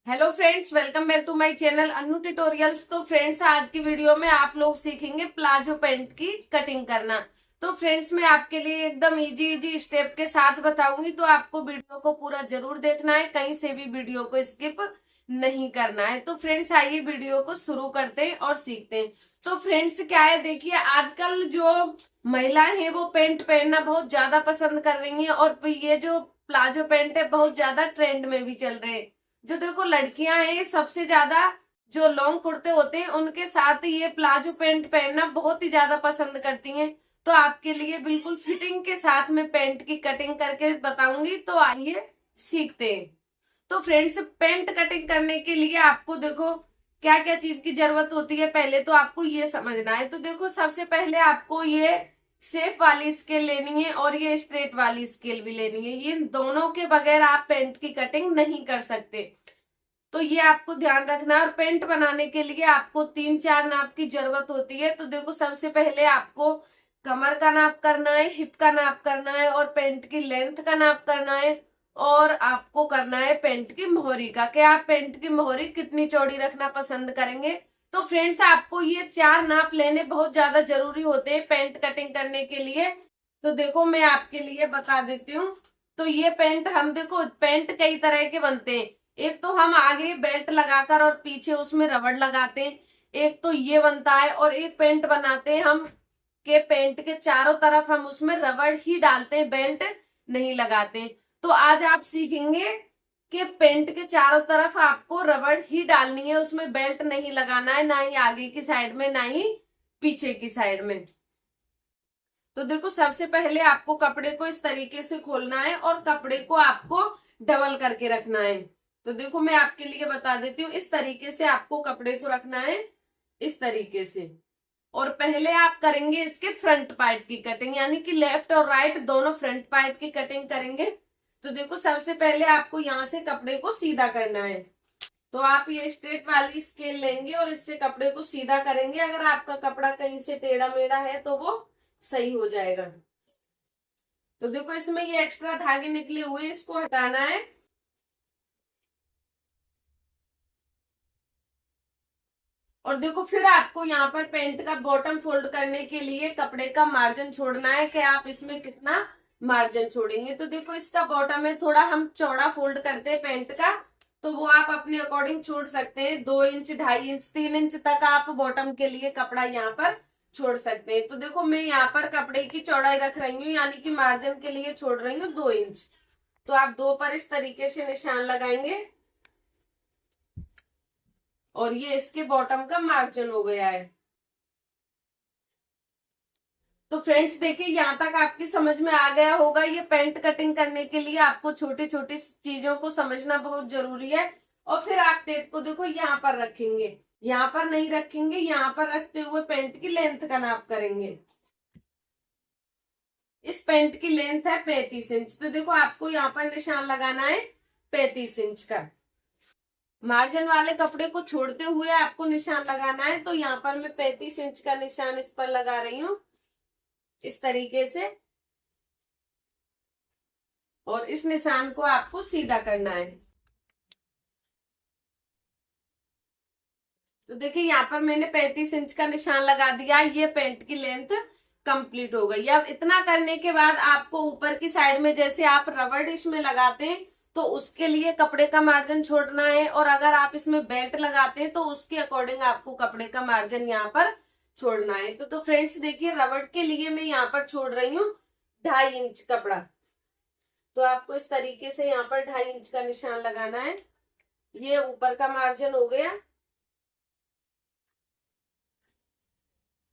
Hello friends, welcome back to my channel Anu tutorials. तो friends, आज की वीडियो में आप लोग सीखेंगे प्लाजो पैंट की कटिंग करना। तो फ्रेंड्स, मैं आपके लिए एकदम इजी इजी स्टेप के साथ बताऊंगी, तो आपको वीडियो को पूरा जरूर देखना है, कहीं से भी वीडियो को स्किप नहीं करना है। तो फ्रेंड्स, आइए वीडियो को शुरू करते हैं और सीखते हैं। तो फ्रेंड्स, क्या है, देखिए आजकल जो महिलाएं हैं वो पैंट पहनना बहुत ज्यादा पसंद कर रही हैं, और ये जो प्लाजो पैंट है बहुत ज्यादा ट्रेंड में भी चल रहे हैं। जो देखो लड़कियां हैं, सबसे ज्यादा जो लॉन्ग कुर्ते होते हैं उनके साथ ये प्लाजो पैंट पहनना बहुत ही ज्यादा पसंद करती हैं। तो आपके लिए बिल्कुल फिटिंग के साथ में पैंट की कटिंग करके बताऊंगी, तो आइए सीखते हैं। तो फ्रेंड्स, पैंट कटिंग करने के लिए आपको देखो क्या क्या चीज की जरूरत होती है, पहले तो आपको ये समझना है। तो देखो सबसे पहले आपको ये सेफ वाली स्केल लेनी है और ये स्ट्रेट वाली स्केल भी लेनी है। ये दोनों के बगैर आप पेंट की कटिंग नहीं कर सकते, तो ये आपको ध्यान रखना है। और पेंट बनाने के लिए आपको 3-4 नाप की जरूरत होती है। तो देखो सबसे पहले आपको कमर का नाप करना है, हिप का नाप करना है, और पेंट की लेंथ का नाप करना है, और आपको करना है पेंट की मोहरी का, कि आप पेंट की मोहरी कितनी चौड़ी रखना पसंद करेंगे। तो फ्रेंड्स, आपको ये 4 नाप लेने बहुत ज्यादा जरूरी होते हैं पेंट कटिंग करने के लिए। तो देखो मैं आपके लिए बता देती हूँ। तो ये पेंट, हम देखो पेंट कई तरह के बनते हैं। एक तो हम आगे बेल्ट लगाकर और पीछे उसमें रबड़ लगाते हैं, एक तो ये बनता है, और एक पेंट बनाते हैं हम के पेंट के चारों तरफ हम उसमें रबड़ ही डालते हैं, बेल्ट नहीं लगाते। तो आज आप सीखेंगे कि पेंट के चारों तरफ आपको रबड़ ही डालनी है, उसमें बेल्ट नहीं लगाना है, ना ही आगे की साइड में ना ही पीछे की साइड में। तो देखो सबसे पहले आपको कपड़े को इस तरीके से खोलना है और कपड़े को आपको डबल करके रखना है। तो देखो मैं आपके लिए बता देती हूँ, इस तरीके से आपको कपड़े को रखना है, इस तरीके से। और पहले आप करेंगे इसके फ्रंट पार्ट की कटिंग, यानी कि लेफ्ट और राइट दोनों फ्रंट पार्ट की कटिंग करेंगे। तो देखो सबसे पहले आपको यहाँ से कपड़े को सीधा करना है। तो आप ये स्ट्रेट वाली स्केल लेंगे और इससे कपड़े को सीधा करेंगे। अगर आपका कपड़ा कहीं से टेढ़ा मेढ़ा है तो वो सही हो जाएगा। तो देखो इसमें ये एक्स्ट्रा धागे निकले हुए हैं, इसको हटाना है। और देखो फिर आपको यहाँ पर पेंट का बॉटम फोल्ड करने के लिए कपड़े का मार्जिन छोड़ना है, कि आप इसमें कितना मार्जिन छोड़ेंगे। तो देखो इसका बॉटम है, थोड़ा हम चौड़ा फोल्ड करते हैं पेंट का, तो वो आप अपने अकॉर्डिंग छोड़ सकते हैं। 2 इंच, 2.5 इंच, 3 इंच तक आप बॉटम के लिए कपड़ा यहाँ पर छोड़ सकते हैं। तो देखो मैं यहाँ पर कपड़े की चौड़ाई रख रही हूँ, यानी कि मार्जिन के लिए छोड़ रही हूँ 2 इंच। तो आप 2 पर इस तरीके से निशान लगाएंगे, और ये इसके बॉटम का मार्जिन हो गया है। तो फ्रेंड्स देखिए, यहाँ तक आपकी समझ में आ गया होगा। ये पेंट कटिंग करने के लिए आपको छोटी छोटी चीजों को समझना बहुत जरूरी है। और फिर आप टेप को देखो यहाँ पर रखेंगे, यहाँ पर नहीं रखेंगे, यहाँ पर रखते हुए पेंट की लेंथ का नाप करेंगे। इस पेंट की लेंथ है 35 इंच। तो देखो आपको यहाँ पर निशान लगाना है 35 इंच का। मार्जिन वाले कपड़े को छोड़ते हुए आपको निशान लगाना है। तो यहाँ पर मैं 35 इंच का निशान इस पर लगा रही हूँ, इस तरीके से। और इस निशान को आपको सीधा करना है। तो देखिए यहाँ पर मैंने 35 इंच का निशान लगा दिया। ये पेंट की लेंथ कंप्लीट हो गई। अब इतना करने के बाद आपको ऊपर की साइड में जैसे आप रबड़ इसमें लगाते हैं तो उसके लिए कपड़े का मार्जिन छोड़ना है, और अगर आप इसमें बेल्ट लगाते हैं तो उसके अकॉर्डिंग आपको कपड़े का मार्जिन यहाँ पर छोड़ना है। तो फ्रेंड्स देखिए, रबड़ के लिए मैं यहाँ पर छोड़ रही हूँ 2.5 इंच कपड़ा। तो आपको इस तरीके से यहाँ पर 2.5 इंच का निशान लगाना है। ये ऊपर का मार्जिन हो गया।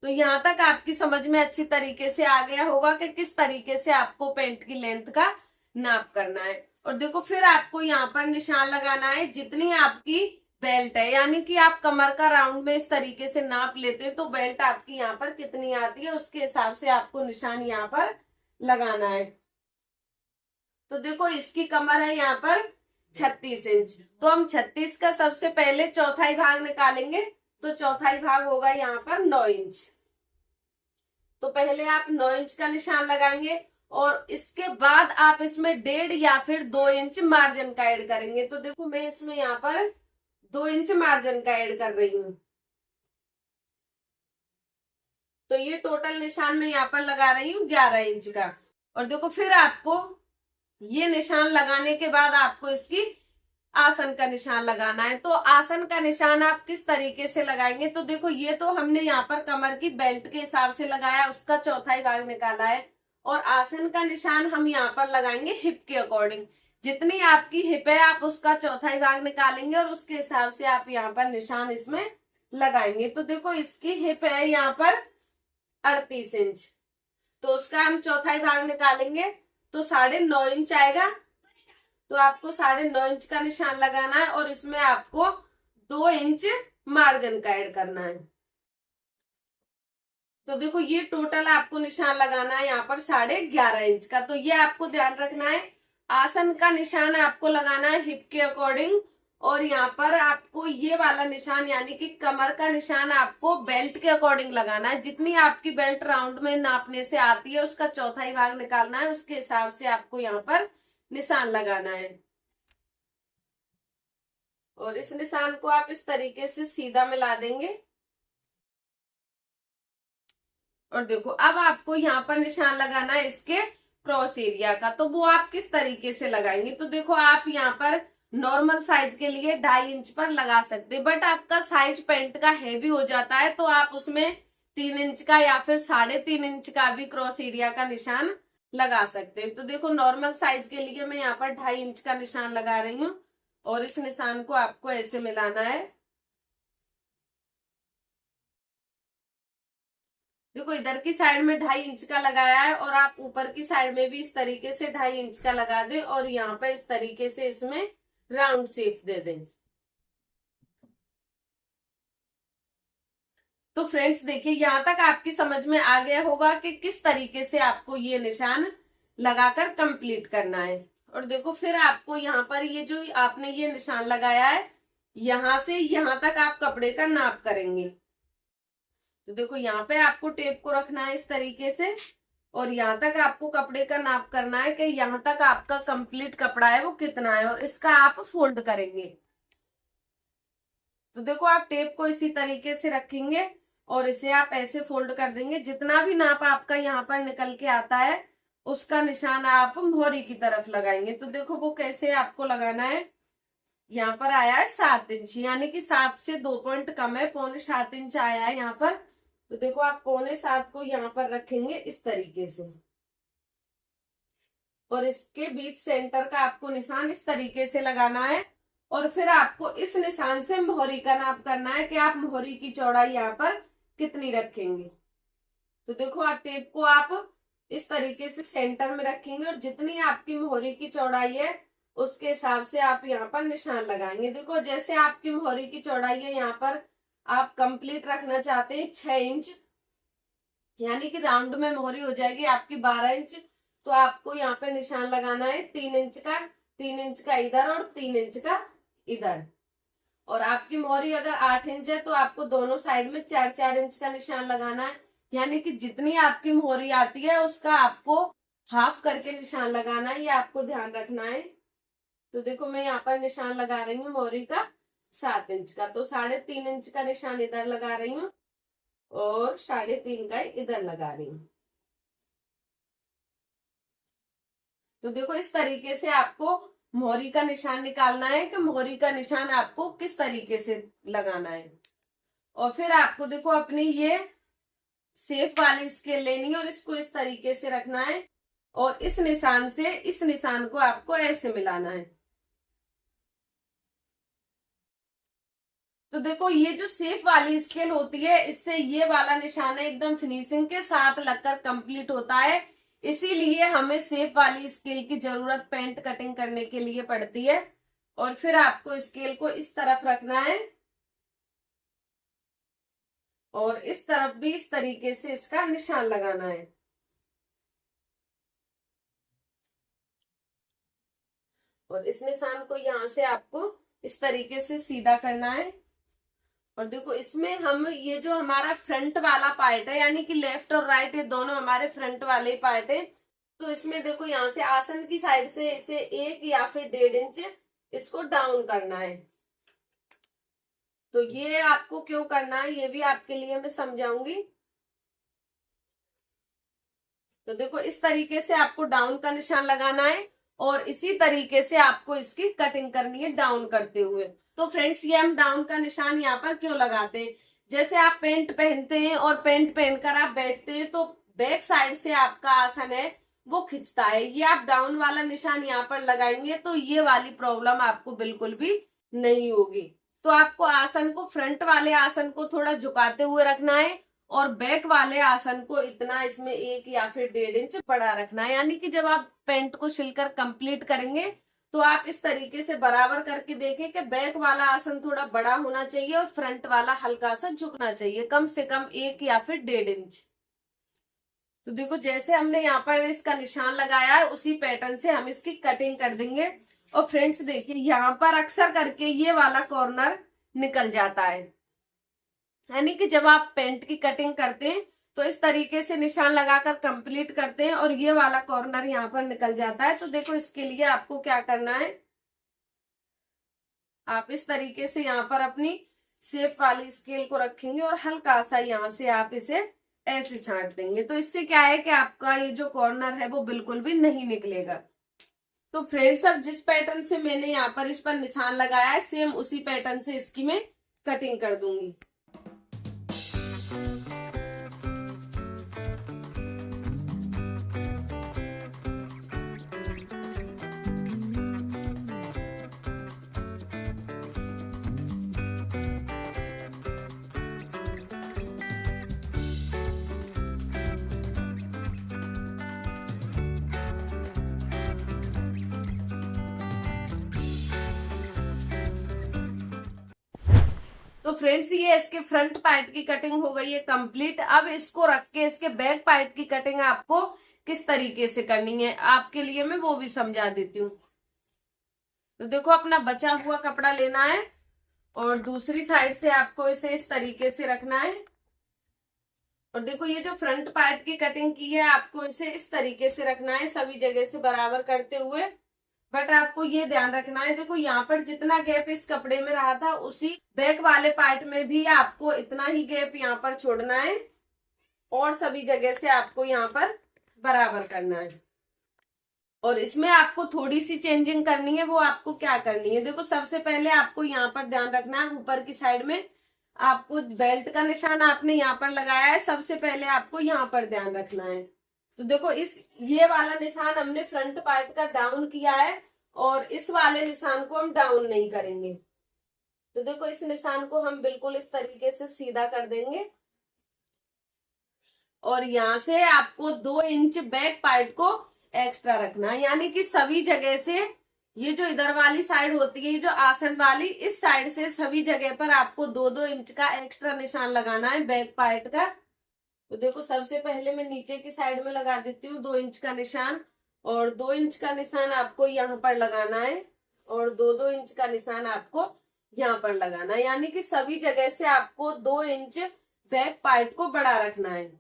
तो यहाँ तक आपकी समझ में अच्छी तरीके से आ गया होगा कि किस तरीके से आपको पेंट की लेंथ का नाप करना है। और देखो फिर आपको यहाँ पर निशान लगाना है जितनी आपकी बेल्ट है, यानी कि आप कमर का राउंड में इस तरीके से नाप लेते हैं तो बेल्ट आपकी यहाँ पर कितनी आती है उसके हिसाब से आपको निशान यहाँ पर लगाना है। तो देखो इसकी कमर है यहाँ पर 36 इंच। तो हम 36 का सबसे पहले चौथाई भाग निकालेंगे। तो चौथाई भाग होगा यहाँ पर 9 इंच। तो पहले आप 9 इंच का निशान लगाएंगे, और इसके बाद आप इसमें 1.5 या फिर 2 इंच मार्जिन का ऐड करेंगे। तो देखो मैं इसमें यहाँ पर 2 इंच मार्जिन का ऐड कर रही हूँ। तो ये टोटल निशान मैं यहाँ पर लगा रही हूँ 11 इंच का। और देखो फिर आपको ये निशान लगाने के बाद आपको इसकी आसन का निशान लगाना है। तो आसन का निशान आप किस तरीके से लगाएंगे, तो देखो ये तो हमने यहाँ पर कमर की बेल्ट के हिसाब से लगाया, उसका चौथाई भाग निकाला है। और आसन का निशान हम यहाँ पर लगाएंगे हिप के अकॉर्डिंग। जितनी आपकी हिप है आप उसका चौथाई भाग निकालेंगे और उसके हिसाब से आप यहाँ पर निशान इसमें लगाएंगे। तो देखो इसकी हिप है यहाँ पर 38 इंच, तो उसका हम चौथाई भाग निकालेंगे तो 9.5 इंच आएगा। तो आपको 9.5 इंच का निशान लगाना है और इसमें आपको 2 इंच मार्जिन का ऐड करना है। तो देखो ये टोटल आपको निशान लगाना है यहाँ पर 11.5 इंच का। तो ये आपको ध्यान रखना है, आसन का निशान आपको लगाना है हिप के अकॉर्डिंग, और यहाँ पर आपको ये वाला निशान यानी कि कमर का निशान आपको बेल्ट के अकॉर्डिंग लगाना है। जितनी आपकी बेल्ट राउंड में नापने से आती है उसका चौथाई भाग निकालना है, उसके हिसाब से आपको यहाँ पर निशान लगाना है। और इस निशान को आप इस तरीके से सीधा मिला देंगे। और देखो अब आपको यहाँ पर निशान लगाना है इसके क्रॉस एरिया का। तो वो आप किस तरीके से लगाएंगे, तो देखो आप यहाँ पर नॉर्मल साइज के लिए 2.5 इंच पर लगा सकते, बट आपका साइज पैंट का हैवी हो जाता है तो आप उसमें 3 इंच का या फिर 3.5 इंच का भी क्रॉस एरिया का निशान लगा सकते हैं। तो देखो नॉर्मल साइज के लिए मैं यहाँ पर 2.5 इंच का निशान लगा रही हूँ और इस निशान को आपको ऐसे मिलाना है। देखो इधर की साइड में 2.5 इंच का लगाया है और आप ऊपर की साइड में भी इस तरीके से 2.5 इंच का लगा दें और यहाँ पे इस तरीके से इसमें राउंड शेप दे दें। तो फ्रेंड्स देखिए यहाँ तक आपकी समझ में आ गया होगा कि किस तरीके से आपको ये निशान लगाकर कंप्लीट करना है। और देखो फिर आपको यहाँ पर ये जो आपने ये निशान लगाया है यहां से यहां तक आप कपड़े का नाप करेंगे। तो देखो यहाँ पे आपको टेप को रखना है इस तरीके से और यहाँ तक आपको कपड़े का नाप करना है कि यहाँ तक आपका कंप्लीट कपड़ा है वो कितना है और इसका आप फोल्ड करेंगे। तो देखो आप टेप को इसी तरीके से रखेंगे और इसे आप ऐसे फोल्ड कर देंगे। जितना भी नाप आपका यहाँ पर निकल के आता है उसका निशान आप मोहरी की तरफ लगाएंगे। तो देखो वो कैसे आपको लगाना है, यहाँ पर आया है 7 इंच यानी कि 7 से 2 पॉइंट कम है, 6.25 इंच आया है यहाँ पर। तो देखो आप 6.25 को यहाँ पर रखेंगे इस तरीके से और इसके बीच सेंटर का आपको निशान इस तरीके से लगाना है। और फिर आपको इस निशान से मोहरी का नाप करना है कि आप मोहरी की चौड़ाई यहाँ पर कितनी रखेंगे। तो देखो आप टेप को आप इस तरीके से सेंटर में रखेंगे और जितनी आपकी मोहरी की चौड़ाई है उसके हिसाब से आप यहाँ पर निशान लगाएंगे। देखो जैसे आपकी मोहरी की चौड़ाई है यहाँ पर आप कंप्लीट रखना चाहते हैं 6 इंच यानी कि राउंड में मोहरी हो जाएगी आपकी 12 इंच। तो आपको यहाँ पे निशान लगाना है 3 इंच का, 3 इंच का इधर और 3 इंच का इधर। और आपकी मोहरी अगर 8 इंच है तो आपको दोनों साइड में 4-4 इंच का निशान लगाना है, यानी कि जितनी आपकी मोहरी आती है उसका आपको हाफ करके निशान लगाना है, ये आपको ध्यान रखना है। तो देखो मैं यहाँ पर निशान लगा रही हूँ मोहरी का 7 इंच का, तो 3.5 इंच का निशान इधर लगा रही हूँ और 3.5 का इधर लगा रही हूँ। तो देखो इस तरीके से आपको मोहरी का निशान निकालना है कि मोहरी का निशान आपको किस तरीके से लगाना है। और फिर आपको देखो अपनी ये सेफ वाली स्केल लेनी है और इसको इस तरीके से रखना है और इस निशान से इस निशान को आपको ऐसे मिलाना है। तो देखो ये जो सेफ वाली स्केल होती है इससे ये वाला निशान है एकदम फिनिशिंग के साथ लगकर कंप्लीट होता है, इसीलिए हमें सेफ वाली स्केल की जरूरत पेंट कटिंग करने के लिए पड़ती है। और फिर आपको स्केल को इस तरफ रखना है और इस तरफ भी इस तरीके से इसका निशान लगाना है। और इस निशान को यहां से आपको इस तरीके से सीधा करना है। और देखो इसमें हम ये जो हमारा फ्रंट वाला पार्ट है यानी कि लेफ्ट और राइट ये दोनों हमारे फ्रंट वाले पार्ट है, तो इसमें देखो यहाँ से आसन की साइड से इसे 1 या फिर 1.5 इंच इसको डाउन करना है। तो ये आपको क्यों करना है ये भी आपके लिए मैं समझाऊंगी। तो देखो इस तरीके से आपको डाउन का निशान लगाना है और इसी तरीके से आपको इसकी कटिंग करनी है डाउन करते हुए। तो फ्रेंड्स ये हम डाउन का निशान यहाँ पर क्यों लगाते हैं, जैसे आप पैंट पहनते हैं और पैंट पहनकर आप बैठते हैं तो बैक साइड से आपका आसन है वो खिंचता है। ये आप डाउन वाला निशान यहाँ पर लगाएंगे तो ये वाली प्रॉब्लम आपको बिल्कुल भी नहीं होगी। तो आपको आसन को, फ्रंट वाले आसन को थोड़ा झुकाते हुए रखना है और बैक वाले आसन को इतना इसमें 1 या फिर 1.5 इंच बड़ा रखना है। यानी कि जब आप पैंट को सिलकर कंप्लीट करेंगे तो आप इस तरीके से बराबर करके देखें कि बैक वाला आसन थोड़ा बड़ा होना चाहिए और फ्रंट वाला हल्का सा झुकना चाहिए, कम से कम 1 या फिर 1.5 इंच। तो देखो जैसे हमने यहाँ पर इसका निशान लगाया है उसी पैटर्न से हम इसकी कटिंग कर देंगे। और फ्रेंड्स देखिए यहाँ पर अक्सर करके ये वाला कॉर्नर निकल जाता है, यानी कि जब आप पेंट की कटिंग करते हैं तो इस तरीके से निशान लगाकर कंप्लीट करते हैं और ये वाला कॉर्नर यहाँ पर निकल जाता है। तो देखो इसके लिए आपको क्या करना है, आप इस तरीके से यहाँ पर अपनी शेप वाली स्केल को रखेंगे और हल्का सा यहाँ से आप इसे ऐसे छांट देंगे। तो इससे क्या है कि आपका ये जो कॉर्नर है वो बिल्कुल भी नहीं निकलेगा। तो फ्रेंड्स अब जिस पैटर्न से मैंने यहाँ पर इस पर निशान लगाया है सेम उसी पैटर्न से इसकी मैं कटिंग कर दूंगी। तो फ्रेंड्स ये इसके फ्रंट पार्ट की कटिंग हो गई है कंप्लीट। अब इसको रख के इसके बैक पार्ट की कटिंग आपको किस तरीके से करनी है आपके लिए मैं वो भी समझा देती हूँ। तो देखो अपना बचा हुआ कपड़ा लेना है और दूसरी साइड से आपको इसे इस तरीके से रखना है। और देखो ये जो फ्रंट पार्ट की कटिंग की है आपको इसे इस तरीके से रखना है सभी जगह से बराबर करते हुए। बट आपको ये ध्यान रखना है, देखो यहाँ पर जितना गैप इस कपड़े में रहा था उसी बैक वाले पार्ट में भी आपको इतना ही गैप यहाँ पर छोड़ना है और सभी जगह से आपको यहाँ पर बराबर करना है। और इसमें आपको थोड़ी सी चेंजिंग करनी है, वो आपको क्या करनी है, देखो सबसे पहले आपको यहाँ पर ध्यान रखना है ऊपर की साइड में आपको बेल्ट का निशान आपने यहाँ पर लगाया है, सबसे पहले आपको यहाँ पर ध्यान रखना है। तो देखो ये वाला निशान हमने फ्रंट पार्ट का डाउन किया है और इस वाले निशान को हम डाउन नहीं करेंगे। तो देखो इस निशान को हम बिल्कुल इस तरीके से सीधा कर देंगे और यहाँ से आपको 2 इंच बैक पार्ट को एक्स्ट्रा रखना है। यानी कि सभी जगह से ये जो इधर वाली साइड होती है, ये जो आसन वाली, इस साइड से सभी जगह पर आपको 2-2 इंच का एक्स्ट्रा निशान लगाना है बैक पार्ट का। तो देखो सबसे पहले मैं नीचे की साइड में लगा देती हूँ 2 इंच का निशान और 2 इंच का निशान आपको यहाँ पर लगाना है और 2-2 इंच का निशान आपको यहाँ पर लगाना है। यानी कि सभी जगह से आपको 2 इंच बैक पार्ट को बड़ा रखना है।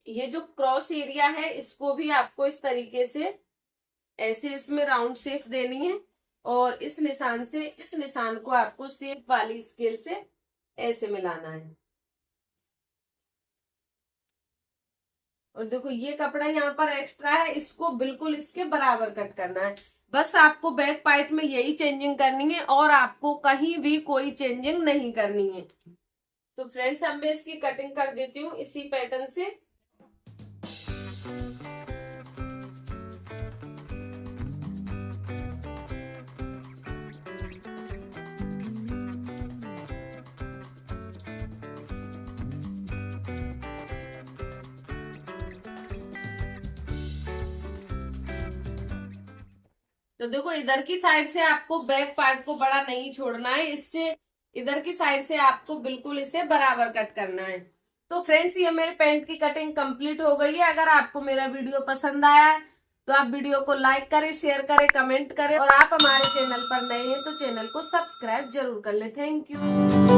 ये जो क्रॉस एरिया है इसको भी आपको इस तरीके से ऐसे इसमें राउंड शेप देनी है और इस निशान से इस निशान को आपको शेप वाली स्केल से ऐसे मिलाना है। और देखो ये कपड़ा यहाँ पर एक्स्ट्रा है, इसको बिल्कुल इसके बराबर कट करना है। बस आपको बैक पार्ट में यही चेंजिंग करनी है और आपको कहीं भी कोई चेंजिंग नहीं करनी है। तो फ्रेंड्स अब मैं इसकी कटिंग कर देती हूँ इसी पैटर्न से। तो देखो इधर की साइड से आपको बैक पार्ट को बड़ा नहीं छोड़ना है, इससे इधर की साइड से आपको बिल्कुल इसे बराबर कट करना है। तो फ्रेंड्स ये मेरे पैंट की कटिंग कंप्लीट हो गई है। अगर आपको मेरा वीडियो पसंद आया है तो आप वीडियो को लाइक करें, शेयर करें, कमेंट करें और आप हमारे चैनल पर नए हैं तो चैनल को सब्सक्राइब जरूर कर लें। Thank you.